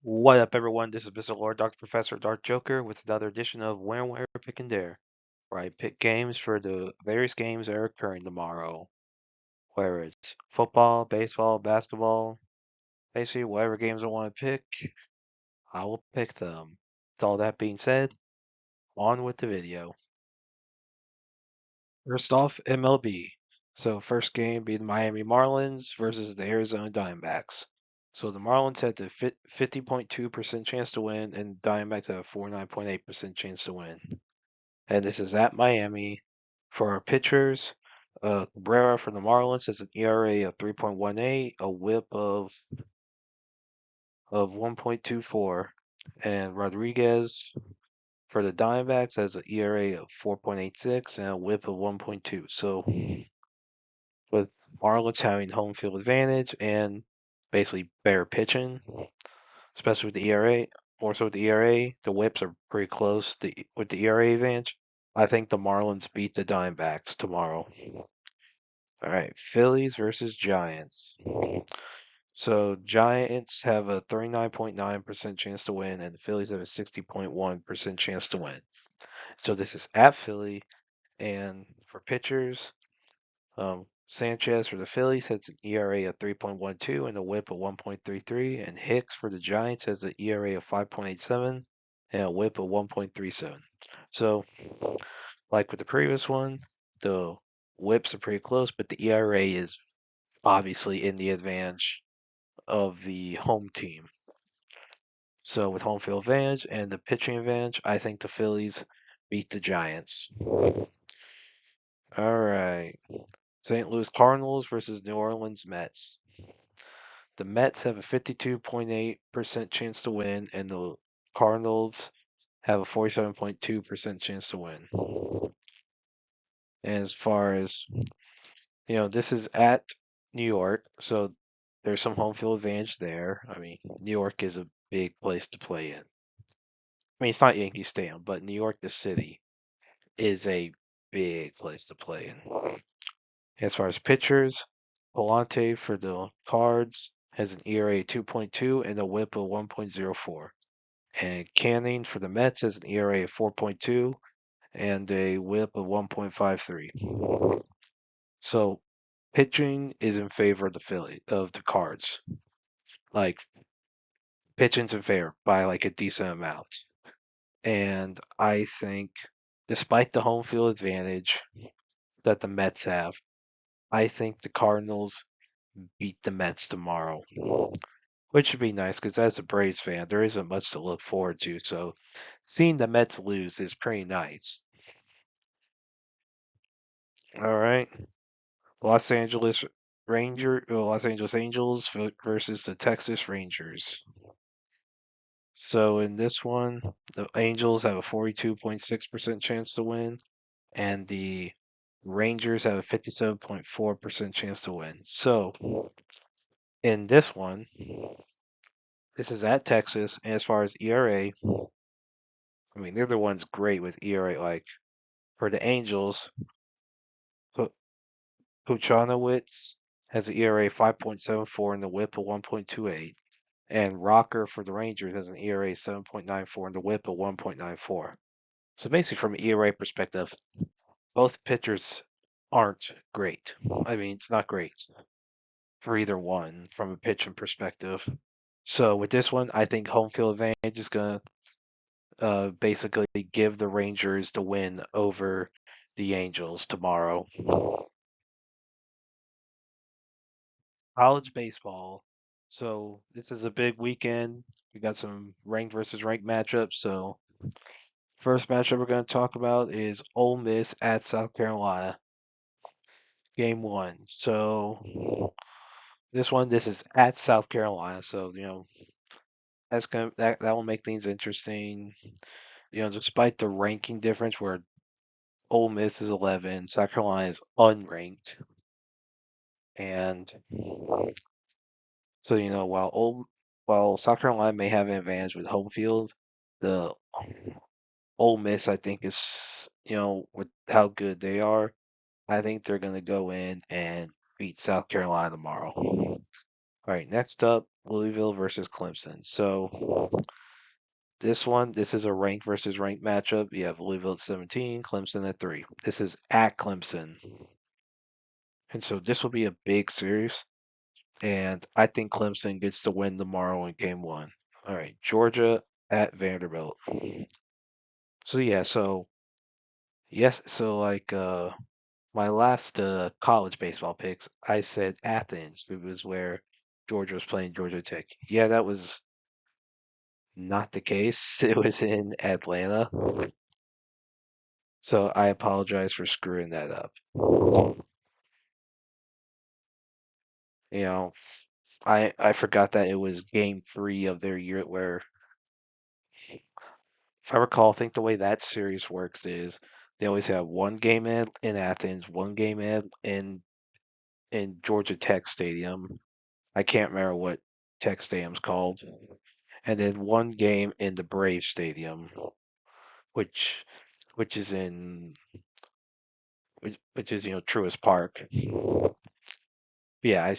What up, everyone? This is Mr. Lord, Dr. Professor, Dark Joker, with another edition of Where, Pick, and Dare, where I pick games for the various games that are occurring tomorrow. Whether it's football, baseball, basketball, basically whatever games I want to pick, I will pick them. With all that being said, on with the video. First off, MLB. So first game being the Miami Marlins versus the Arizona Diamondbacks. So the Marlins had the 50.2% chance to win, and the Diamondbacks have a 49.8% chance to win. And this is at Miami. For our pitchers, Cabrera for the Marlins has an ERA of 3.18, a WHIP of 1.24, and Rodriguez for the Diamondbacks has an ERA of 4.86 and a WHIP of 1.2. So with Marlins having home field advantage and basically better pitching, especially with the ERA, more so with the ERA, the WHIPs are pretty close with the ERA advantage. I think the Marlins beat the Diamondbacks tomorrow. All right, Phillies versus Giants. So Giants have a 39.9% chance to win, and the Phillies have a 60.1% chance to win. So this is at Philly, and for pitchers, Sanchez for the Phillies has an ERA of 3.12 and a WHIP of 1.33, and Hicks for the Giants has an ERA of 5.87 and a WHIP of 1.37. So, like with the previous one, the WHIPs are pretty close, but the ERA is obviously in the advantage of the home team. So with home field advantage and the pitching advantage, I think the Phillies beat the Giants. All right. St. Louis Cardinals versus New Orleans Mets. The Mets have a 52.8% chance to win, and the Cardinals have a 47.2% chance to win. And as far as, this is at New York, so there's some home field advantage there. I mean, New York is a big place to play in. I mean, it's not Yankee Stadium, but New York, the city, is a big place to play in. As far as pitchers, Palante for the Cards has an ERA 2.2 and a WHIP of 1.04. And Canning for the Mets has an ERA of 4.2 and a WHIP of 1.53. So pitching is in favor of the Cards. Like pitching's in favor by like a decent amount. And I think despite the home field advantage that the Mets have, I think the Cardinals beat the Mets tomorrow, which would be nice because as a Braves fan, there isn't much to look forward to. So seeing the Mets lose is pretty nice. All right, Los Angeles Los Angeles Angels versus the Texas Rangers. So in this one, the Angels have a 42.6% chance to win, and the Rangers have a 57.4% chance to win. So in this one, this is at Texas, and as far as ERA, I mean, they're the ones great with ERA. Like for the Angels, Puchanowicz has an ERA 5.74 and the WHIP of 1.28, and Rocker for the Rangers has an ERA 7.94 and the WHIP of 1.94. So basically, from an ERA perspective, both pitchers aren't great. I mean, it's not great for either one from a pitching perspective. So with this one, I think home field advantage is gonna basically give the Rangers the win over the Angels tomorrow. College baseball. So this is a big weekend. We got some ranked versus ranked matchups. So first matchup we're going to talk about is Ole Miss at South Carolina, game one. So this is at South Carolina. So that will make things interesting. Despite the ranking difference where Ole Miss is 11, South Carolina is unranked, and so while South Carolina may have an advantage with home field, the Ole Miss I think is with how good they are, I think they're gonna go in and beat South Carolina tomorrow. All right, next up Louisville versus Clemson. So this is a ranked versus ranked matchup. You have Louisville at 17, Clemson at 3. This is at Clemson. And so this will be a big series. And I think Clemson gets the win tomorrow in game one. All right, Georgia at Vanderbilt. So yeah, my last college baseball picks, I said Athens. It was where Georgia was playing Georgia Tech. Yeah, that was not the case. It was in Atlanta. So I apologize for screwing that up. You know, I forgot that it was game 3 of their year where, if I recall, I think the way that series works is they always have one game in Athens, one game in Georgia Tech Stadium. I can't remember what Tech Stadium's called. And then one game in the Brave Stadium, which which is in which is Truist Park. Yeah, I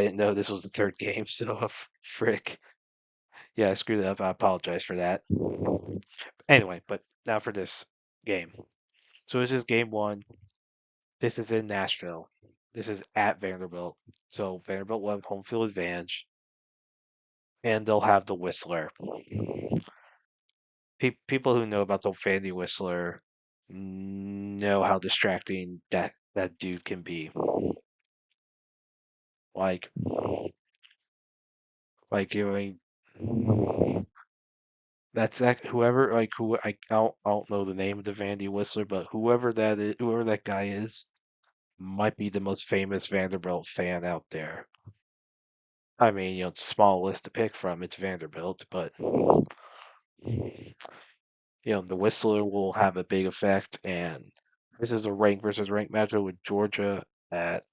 didn't know this was the third game, so frick. Yeah, I screwed it up. I apologize for that. Anyway, but now for this game. So this is game one. This is in Nashville. This is at Vanderbilt. So Vanderbilt will have home field advantage, and they'll have the Whistler. People who know about the Fandy Whistler know how distracting that dude can be. Like, that's that whoever who I don't know the name of the Vandy Whistler, but whoever that guy is, might be the most famous Vanderbilt fan out there. I mean, it's a small list to pick from. It's Vanderbilt, but the Whistler will have a big effect. And this is a rank versus rank matchup with Georgia at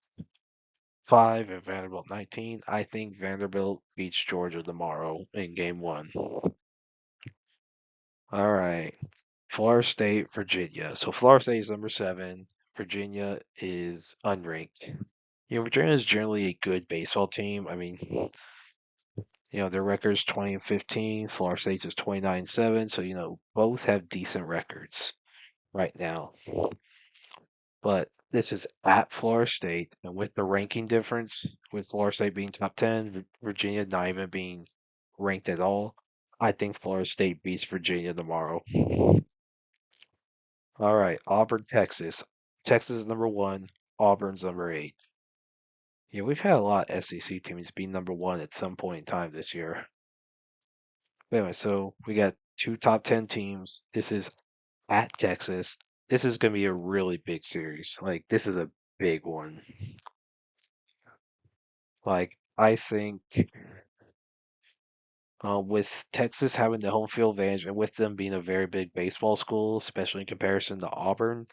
5 and Vanderbilt 19. I think Vanderbilt beats Georgia tomorrow in game one. All right. Florida State, Virginia. So Florida State is number 7. Virginia is unranked. Virginia is generally a good baseball team. I mean, their record's 20 and 15. Florida State's is 29-7. So, both have decent records right now. But this is at Florida State, and with the ranking difference, with Florida State being top 10, Virginia not even being ranked at all, I think Florida State beats Virginia tomorrow. All right, Auburn, Texas. Texas is number 1, Auburn's number 8. Yeah, we've had a lot of SEC teams be number 1 at some point in time this year. Anyway, so we got 2 top 10 teams. This is at Texas. This is going to be a really big series. This is a big one. I think with Texas having the home field advantage and with them being a very big baseball school, especially in comparison to Auburn,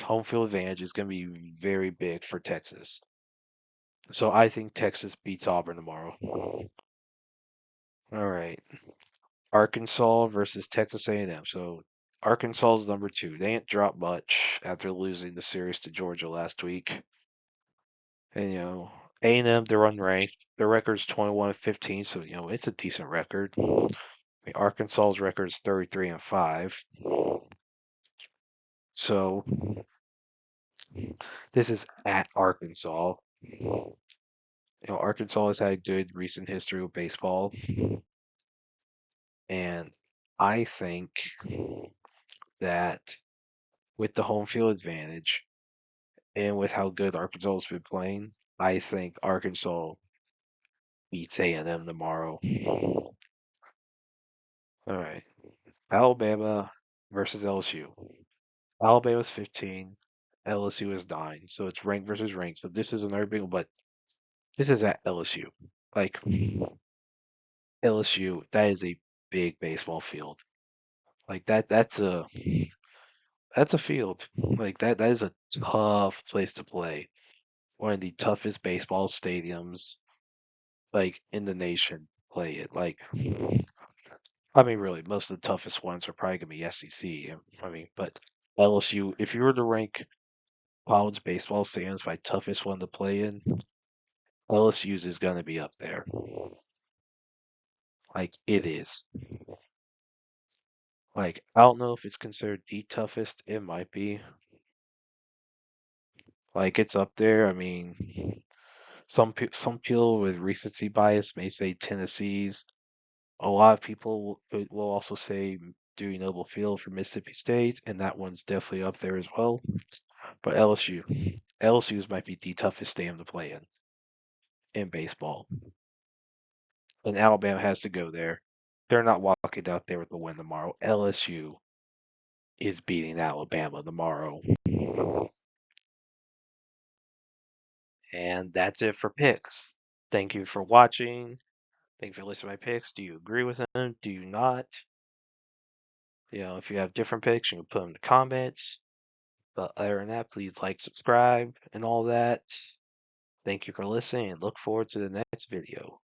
home field advantage is going to be very big for Texas. So I think Texas beats Auburn tomorrow. All right. Arkansas versus Texas A&M. So Arkansas is number 2. They ain't dropped much after losing the series to Georgia last week. And A&M, they're unranked. Their record's 21-15, so it's a decent record. Arkansas's record is 33-5. So this is at Arkansas. Arkansas has had good recent history with baseball, and I think that with the home field advantage and with how good Arkansas has been playing, I think Arkansas beats A&M tomorrow. All right. Alabama versus LSU. Alabama's 15, LSU is 9. So it's rank versus rank. So this is another big one, but this is at LSU. LSU, that is a big baseball field. That's a field. That is a tough place to play. One of the toughest baseball stadiums in the nation play it. I mean, really, most of the toughest ones are probably gonna be SEC. I mean, but LSU, if you were to rank college baseball stadiums by toughest one to play in, LSU's is gonna be up there. Like, it is. Like, I don't know if it's considered the toughest. It might be. Like, it's up there. I mean, some people with recency bias may say Tennessee's. A lot of people will also say Dewey Noble Field for Mississippi State, and that one's definitely up there as well. But LSU's might be the toughest stadium to play in baseball, and Alabama has to go there. They're not walking out there with a win tomorrow. LSU is beating Alabama tomorrow. And that's it for picks. Thank you for watching. Thank you for listening to my picks. Do you agree with them? Do you not? If you have different picks, you can put them in the comments. But other than that, please like, subscribe, and all that. Thank you for listening, and look forward to the next video.